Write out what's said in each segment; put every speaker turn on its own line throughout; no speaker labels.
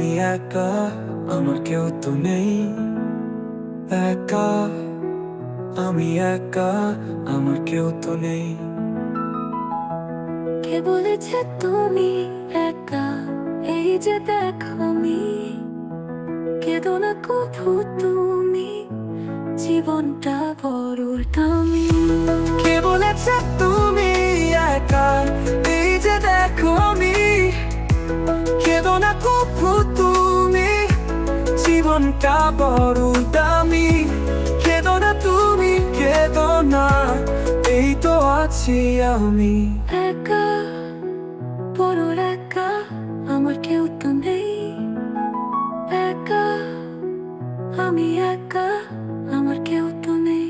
আমি একা, আমার কেউ তো নেই। একা, আমি একা, আমার কেউ তো নেই।
কে বলেছে তুমি একা? এই যে দেখো আমি, কেঁদো না কভু তুমি, জীবনটা বড় দামি।
কে বলেছে তুমি একা? এই যে দেখো আমি, কেঁদো না কভু তুমি, জীবনটা বড় দামি। কেঁদো না তুমি, কেঁদো না, এই তো আছি আমি।
একা, বড় একা, আমার কেউ তো নেই। একা, আমি একা, আমার কেউ তো নেই।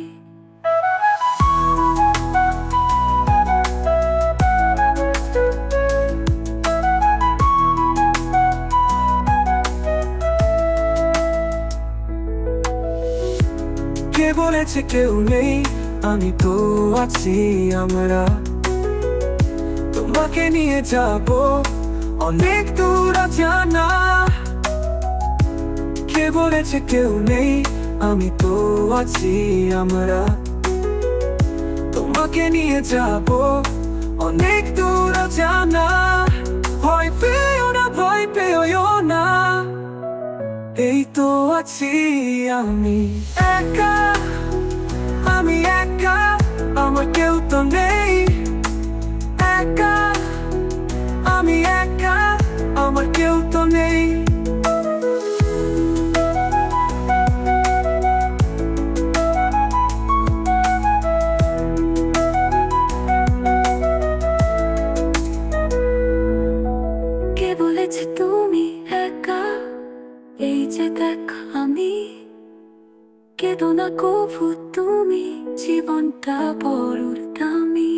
কে বলেছে কেউ নেই? আমি তো আছি। আমরা তোমাকে নিয়ে যাব অনেক দূর জানা। কে বলেছে কেউ নেই? আমি তো আছি। আমরা তোমাকে নিয়ে যাব অনেক দূর জানা। ভয় পেও না, ভয় পেও না, এই তো আছি আমি। একা, আমি একা, আমার কেউ তো নেই। একা, আমি একা, আমার কেউ তো নেই।
কে বলেছে তুমি একা? এই যে দেখো আমি, কেঁদো না কভু তুমি, জীবনটা বড় দামি।